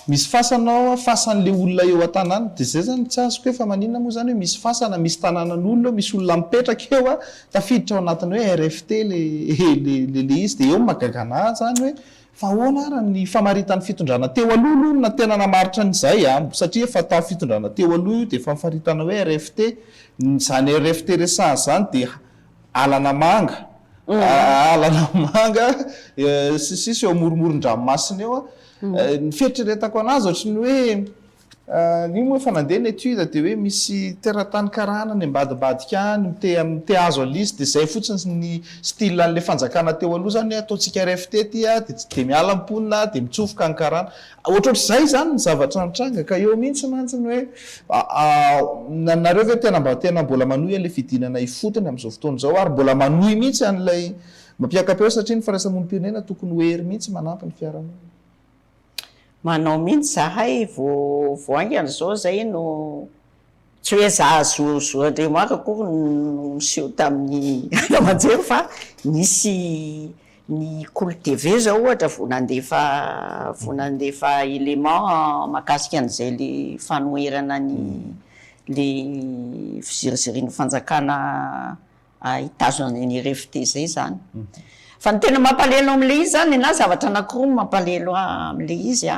misy fasanao fasan'le olona eo an-tanàna de zay zany tsy azoko hoe fa maninona moa zany hoe misy fasana misy tanànan'olona misy olona mipetraka eo a tafiditra ao anatiny hoe RFT le izy de eo magagana zany hoe fa ahoana ara ny famaritan'ny fitondrana teo aloha na tena namaritra an'izay satria efa tao fitondrana teo aloha io de efa mifaritana hoe RFT zany RFT resany zany de alana manga alana manga sisy eo amoromoron-dranomasina eo ny fieritreretako anazy ohatry ny hoe io moa efa nandeha ny étude de hoe misy teratany karana ny ambadibadika any te azo alizy de zay fotsiny ny style an'le fanjakana teo aloha zany ataontsika RFT ty de miala amponina de mitsofoka ny karana ohatrohatr'izay zany ny zavatra nitranga ka eo mihitsy mantsiny hoe nareo ve tena mbola manohy an'le fidinana ifotony amin'izao fotoana zao ary mbola manohy mihitsy an'lay mampiakapeo satria ny firaisam-monim-pirenena tokony hoery mihitsy manampy ny fiarahamonina manao mihitsy zahay voangana zao zay no tsy hoe za zoandremaka koa niseho tamin'ny alamanjery fa nisy ny Cool TV zao ohatra vo nandefa élément makasika an'izay le fanoherana le fiziriziriny fanjakana itazona ny RFT zay zany fa ny tena mampalelo am'le izy zany na zavatra anankiroa mampalelo am'le izy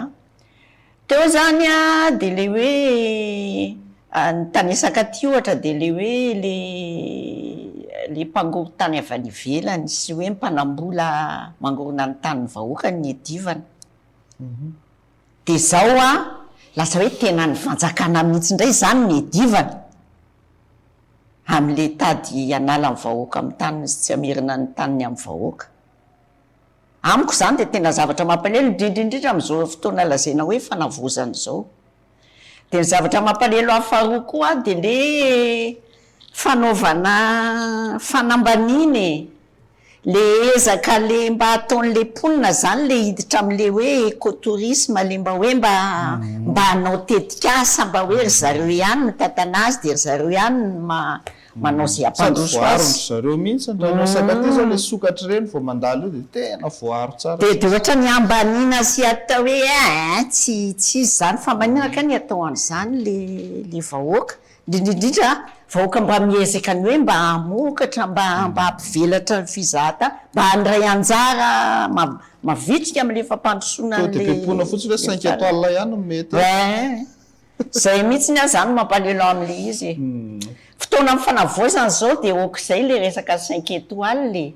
teo zany de le hoe ny tanesaka ty ohatra de le hoe le mpangoro tany avy any ivelany sy hoe mpanambola mangorona ny tany vahoaka ny edivana de zao lasa hoe tena ny vanjakana mihitsy indray zany ny edivana am'le tady anala ny vahoaka amin'ny tany sy tsy amerina ny taniny amin'ny vahoaka amiko zany de tena zavatra mampalelo indrindrindrindra am'izao fotoana lazaina hoe fanavozana zao de ny zavatra mampalelo hafaroa koa de le fanaovana fanambaniny le ezaka le mba ataon'le mponina zany le hiditra am'le hoe écotourisme le mba hoe mba hanao tetikasa mba hoe ry zareo ihany mitantana azy de ry zareo ihany manao zay ampandroso azy zareo mihitsy ndranosaka ty zao le sokatra reny vao mandalo io de tena voaro tsara de ohatra ny ambanina sy atao hoe tsy zany fambanina ka ny atao an'izany le vahoaka indrindrindrindra vahoaka mba miezaka ny hoe mba hamokatra mba hampivelatra ny fizahata mba handray anjara mavitrika am'le fampandrosoana de pepona fotsiny hoe 5 étoiles ihany mety zay mihitsy ny zany mampalelo am'le izy fotoana amin'ny fanavozana zao de ok'izay le resaka 5 étoiles ny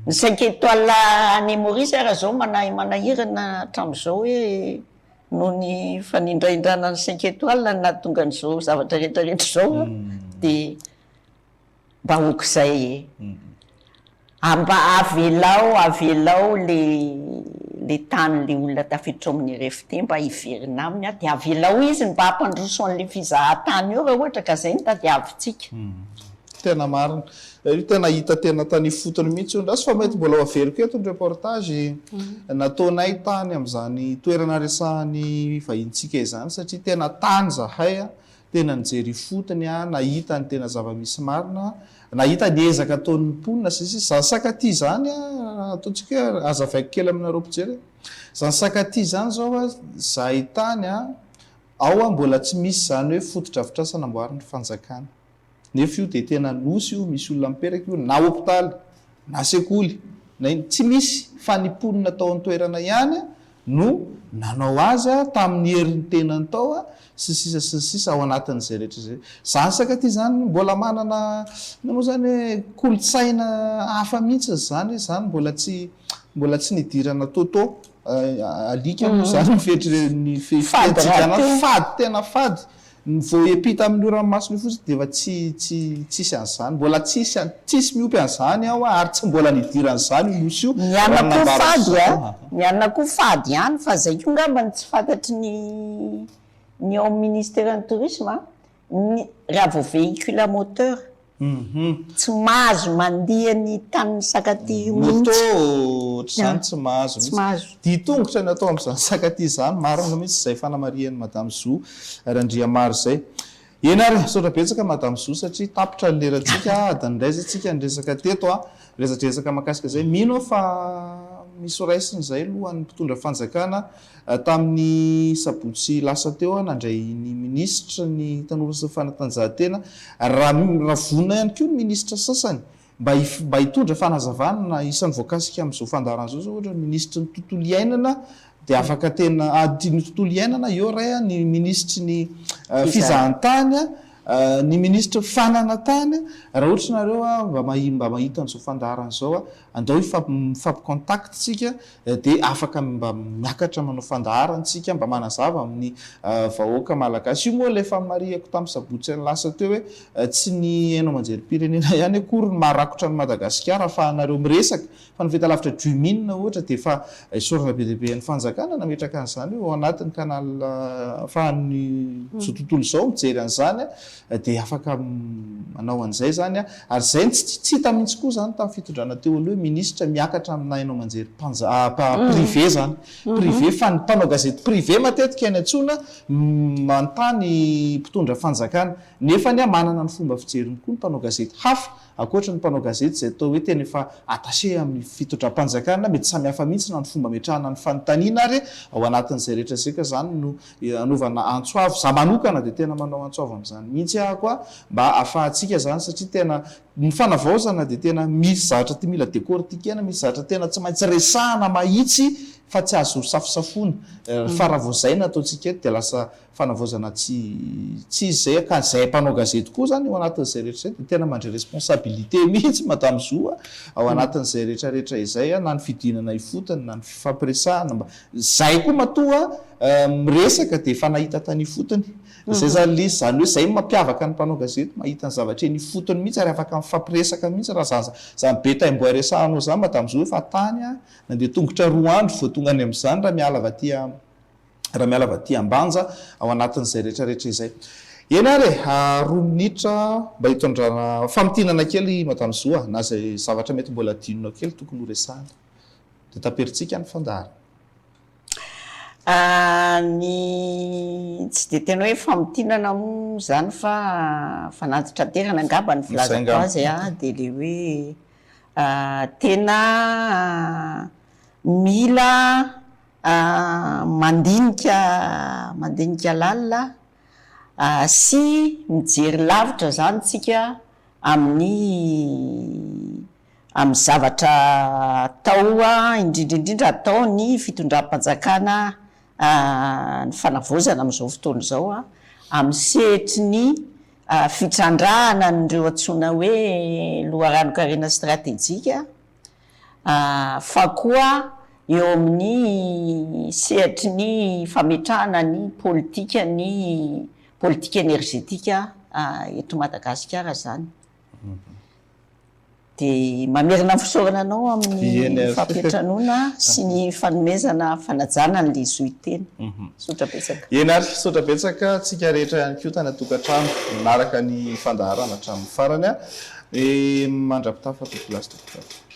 5 étoiles any Maurice raha zao manahirana hatramin'izao hoe noho ny fanindraindrana ny 5 étoiles na tonga n'izao zavatra rehetrarehetra zao de mba ok'izay mba avelao le tany le olona tafiditra amin'ny RFT mba hiverina aminy de avelao izy mba hampandroso an'le fizahatany eo raha ohatra ka zay ny tadiavintsika tena marina io tena hita tena tany fotony mihitsy io ndrasy fa mety mbola averiko eto ny reportage nataonay tany am'izany toerana resahany vahintsika izany satria tena tany zahay tena nijery fotony nahita ny tena zava-misy marina nahita ny ezaka ataon'ny mponina zany sakaty zany ataontsika azavaiko kely aminareo mpijery zany sakaty zany zao zahay tany ao mbola tsy misy zany hoe foto-drafitrasa namboarin'ny fanjakana nefa io de tena nosy io misy olona miperaka io na hôpitaly na sekoly tsy misy fa ny mponina tao an-toerana ihany no nanao azy tamin'ny herin'ny tenany tao sy sisa ao anatin'izay rehetra zay zany sakaty zany mbola manana moa zany hoe kolotsaina hafa mihitsy zany mbola tsy nidirana toto alika moa zany ny fietrika fady tena fady vao epita amin'ny ranomasina io fotsiny de efa tsisy an'izany mbola tsisy miompy an'izany ary tsy mbola nidiran'izany nosy io mianana koa fady ihany fa zay ko ngambany tsy fantatry ny ao ministère ny tourisme raha vao véhicule à moteur tsy mahazo mandeha ny tanin'ny sakaty moto zany tsy mahazo ditongotra ny atao amin'izany sakaty zany marina mihitsy zay fanamarian'ny madame Zou Randria maro zay eny ary saotra betsaka madame Zou satria tapitra ny leratsika da ndraizatsika ny resaka teto resaka makasika zay mino fa misy raisiny zay alohan'ny mpitondra fanjakana tamin'ny sabotsy lasa teo nandray ny ministra ny tanora sy fanatanjahantena raha vona ihany koa ny ministra sasany mba hitondra fanazavana na isan'ny voakasika amin'izao fandaharan'izao zao ohatra ny ministra ny tontolo iainana dia afaka tena adiny tontolo iainana eo ray ny ministry ny fizahantany ny ministra fananantany raha ohatra nareo mba mahita n'izao fandaharan'izao andao mifampicontact tsika dia afaka mba miakatra manao fandaharantsika mba manazava amin'ny vahoaka malagasy io moa lefa mariako tamin'ny sabotsy ny lasa teo hoe tsy ny hainao manjerim-pirenena ihany akory ny maharakotra ny Madagasikara afahanareo miresaka fa niveta lavitra Jumin ohatra dia efa isorana be deabe ny fanjakana nametraka an'izany ao anatin'ny kanal afahan'ny zao tontolo izao mijery an'izany dia afaka manao an'izay zany ary zay tsy hita mihitsy koa zany tamin'ny fitondrana teo aloha ministra miakatra amina hainao manjery privé zany privé fa ny mpanao gazety privé matetika any antsona mantany mpitondra fanjakana nefa ny manana ny fomba fijeriny koa ny mpanao gazety hafa akoatra ny mpanao gazety zay atao hoe tena efa attaché amin'ny fitondram-panjakana mety samy hafa mihitsy na ny fomba metrahana ny fanontaniana ary ao anatin'izay rehetra zeka zany no anaovana antsoavo za manokana dia tena manao antsoavo amin'izany mihitsy koa mba ahafahantsika zany satria tena ny fanavaozana dia tena misy zavatra ty mila décortiquena misy zavatra tena tsy maintsy resahana mahitsy fa tsy azo safosafona fa raha vao zay nataontsika eto dia lasa fanavaozana tsy izay ka zay mpanao gazety koa zany ao anatin'izay rehetra zay dia tena mandray responsabilité mihitsy madame Zoa ao anatin'izay rehetrarehetra izay na ny fidinana ifotony na ny fifampiresahana mba zay koa matoa miresaka dia efa nahita tany ifotony zay zany lizy zany hoe zay mampiavaka ny mpanao gazety mahita ny zavatra eny ifotony mihitsy ary afaka mifampiresaka mihitsy raha zany be taimbo resahanao zany madame Zoa fa tany nandeha tongotra 2 andro vao tonga any amin'izany raha miala vaty ambanja ao anatin'izay rehetrarehetra izay eny ary 2 minitra mba hitondrana famitinana kely madame Zoa na zay zavatra mety mbola adinonao kely tokony ho resahana dia taperitsika ny fandahara ny tsy dia tena hoe famitinana mo zany fa fanatitra terana angamba ny filazako azy dia le hoe tena mila mandinika lalina sy mijery lavitra zany tsika amin'ny zavatra atao indrindraindrindra atao ny fitondram-panjakana ny fanavozana amin'izao fotoana izao amin'ny sehetry ny fitrandrahana nireo antsoina hoe loharano-karena stratéjika fa koa eo amin'ny sehatry ny fametrahana ny politika energetika eto Madagasikara zany dia mamerina fisaorana anao amin'ny fampiatranoana sy ny fanomezana fanajana n'le zoiteny sotra betsaka enary sotra betsaka tsika rehetra ihany koa tany atokantrano manaraka ny fandaharana hatramin'ny farany mandrapitafa tokolasy tokotrano